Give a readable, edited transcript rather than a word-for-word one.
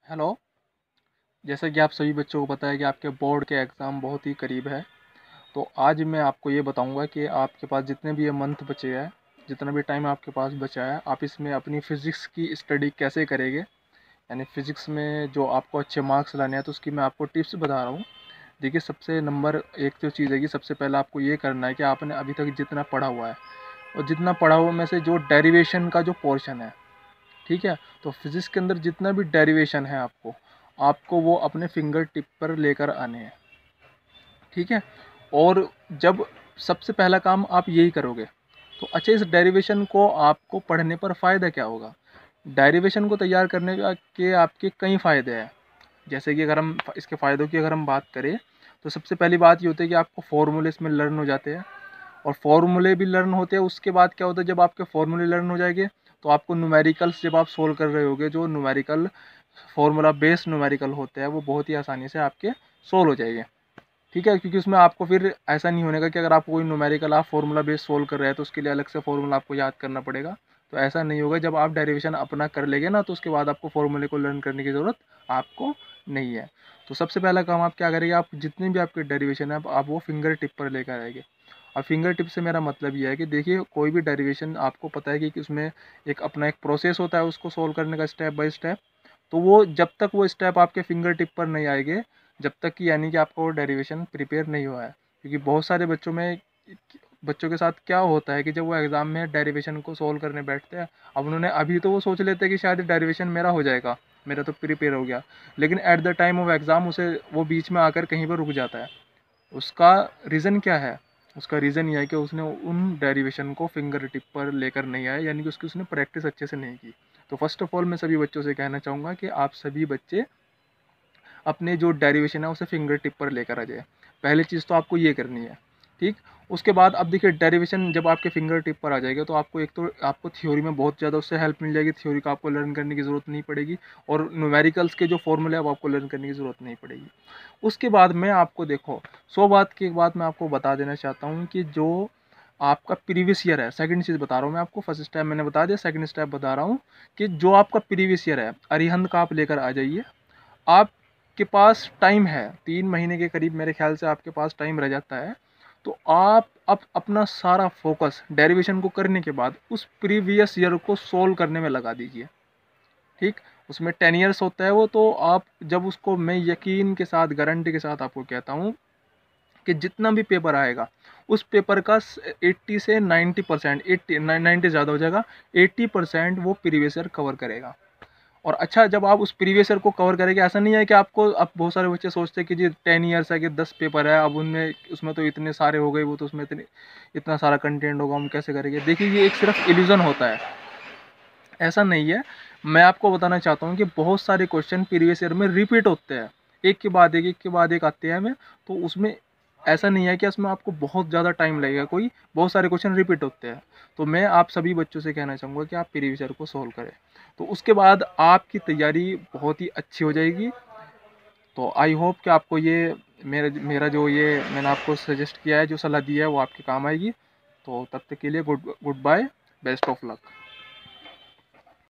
Hello. जैसा कि आप सभी बच्चों को पता है कि आपके बोर्ड के एग्ज़ाम बहुत ही करीब है, तो आज मैं आपको ये बताऊंगा कि आपके पास जितने भी ये मंथ बचे हैं, जितना भी टाइम आपके पास बचा है, आप इसमें अपनी फ़िज़िक्स की स्टडी कैसे करेंगे। यानी फ़िज़िक्स में जो आपको अच्छे मार्क्स लाने हैं, तो उसकी मैं आपको टिप्स बता रहा हूँ। देखिए, सबसे नंबर एक जो चीज़ है कि सबसे पहले आपको ये करना है कि आपने अभी तक जितना पढ़ा हुआ है, और जितना पढ़ा हुआ में से जो डेरिवेशन का जो पोर्शन है, ठीक है, तो फिज़िक्स के अंदर जितना भी डेरिवेशन है आपको आपको वो अपने फिंगर टिप पर लेकर आने हैं। ठीक है। और जब सबसे पहला काम आप यही करोगे, तो अच्छा, इस डेरिवेशन को आपको पढ़ने पर फ़ायदा क्या होगा। डेरिवेशन को तैयार करने के आपके कई फ़ायदे हैं। जैसे कि अगर हम इसके फ़ायदों की अगर हम बात करें, तो सबसे पहली बात ये होती है कि आपको फॉर्मूले इसमें लर्न हो जाते हैं। और फॉर्मूले भी लर्न होते हैं। उसके बाद क्या होता है, जब आपके फॉर्मूले लर्न हो जाएंगे, तो आपको न्यूमेरिकल्स जब आप सोल्व कर रहे होगे, जो न्यूमेरिकल फॉर्मूला बेस्ड न्यूमेरिकल होते हैं, वो बहुत ही आसानी से आपके सोल्व हो जाएंगे। ठीक है, क्योंकि उसमें आपको फिर ऐसा नहीं होने का कि अगर आपको कोई न्यूमेरिकल आप फॉर्मूला बेस सोल्व कर रहे हैं तो उसके लिए अलग से फॉर्मूला आपको याद करना पड़ेगा। तो ऐसा नहीं होगा। जब आप डेरिवेशन अपना कर लेंगे ना, तो उसके बाद आपको फॉर्मूले को लर्न करने की ज़रूरत आपको नहीं है। तो सबसे पहला काम आप क्या करेंगे, आप जितनी भी आपके डेरिवेशन है आप वो फिंगर टिप पर लेकर आएंगे। और फिंगर टिप से मेरा मतलब ये है कि देखिए, कोई भी डेरिवेशन आपको पता है कि उसमें एक अपना एक प्रोसेस होता है उसको सोल्व करने का, स्टेप बाय स्टेप। तो वो जब तक वो स्टेप आपके फिंगर टिप पर नहीं आएंगे, जब तक कि यानी कि आपका वो डेरिवेशन प्रिपेयर नहीं हुआ है। क्योंकि बहुत सारे बच्चों के साथ क्या होता है कि जब वो एग्ज़ाम में डेरिवेशन को सोल्व करने बैठते हैं, अब उन्होंने अभी तो वो सोच लेते हैं कि शायद डेरिवेशन मेरा हो जाएगा, मेरा तो प्रिपेयर हो गया, लेकिन at the time of exam उसे वो बीच में आकर कहीं पर रुक जाता है। उसका रीज़न क्या है? उसका रीज़न ये है कि उसने उन डेरिवेशन को फिंगर टिप पर लेकर नहीं आया, यानी कि उसने प्रैक्टिस अच्छे से नहीं की। तो फर्स्ट ऑफ ऑल मैं सभी बच्चों से कहना चाहूँगा कि आप सभी बच्चे अपने जो डेरिवेशन है उसे फिंगर टिप पर लेकर आ जाए। पहली चीज़ तो आपको ये करनी है। ठीक। उसके बाद अब देखिए, डेरिवेशन जब आपके फिंगर टिप पर आ जाएगा, तो आपको एक तो आपको थ्योरी में बहुत ज़्यादा उससे हेल्प मिल जाएगी। थ्योरी को आपको लर्न करने की ज़रूरत नहीं पड़ेगी, और न्यूमेरिकल्स के जो फॉर्मूले अब आपको लर्न करने की ज़रूरत नहीं पड़ेगी। उसके बाद मैं आपको देखो, 100 बात की एक बात मैं आपको बता देना चाहता हूँ कि जो आपका प्रीवियस ईयर है, सेकंड चीज़ बता रहा हूँ मैं आपको। फर्स्ट स्टेप मैंने बता दिया, सेकंड स्टेप बता रहा हूँ कि जो आपका प्रीवियस ईयर है, अरिहंत का आप लेकर आ जाइए। आपके पास टाइम है, 3 महीने के करीब मेरे ख्याल से आपके पास टाइम रह जाता है। तो आप अब अपना सारा फोकस डेरिवेशन को करने के बाद उस प्रीवियस ईयर को सोल्व करने में लगा दीजिए। ठीक। उसमें 10 ईयर्स होता है वो, तो आप जब उसको, मैं यकीन के साथ, गारंटी के साथ आपको कहता हूँ कि जितना भी पेपर आएगा, उस पेपर का 80 से 90%, 90 ज़्यादा हो जाएगा, 80% वो प्रीवियस ईयर कवर करेगा। और अच्छा, जब आप उस प्रीवियस ईयर को कवर करेंगे, ऐसा नहीं है कि आपको, अब बहुत सारे बच्चे सोचते हैं कि जी 10 ईयर्स है कि 10 पेपर है, अब उनमें उसमें तो इतने सारे हो गए, वो तो उसमें इतना सारा कंटेंट होगा, हम कैसे करेंगे। देखिए, ये एक सिर्फ इल्यूजन होता है, ऐसा नहीं है। मैं आपको बताना चाहता हूँ कि बहुत सारे क्वेश्चन प्रीवियस ईयर में रिपीट होते हैं, एक के बाद एक के बाद एक आते हैं में। तो उसमें ऐसा नहीं है कि उसमें आपको बहुत ज़्यादा टाइम लगेगा, कोई बहुत सारे क्वेश्चन रिपीट होते हैं। तो मैं आप सभी बच्चों से कहना चाहूँगा कि आप प्रीवियस ईयर को सोल्व करें, तो उसके बाद आपकी तैयारी बहुत ही अच्छी हो जाएगी। तो आई होप कि आपको ये मेरा मेरा जो ये मैंने आपको सजेस्ट किया है, जो सलाह दी है, वो आपके काम आएगी। तो तब तक के लिए good good bye, best of luck.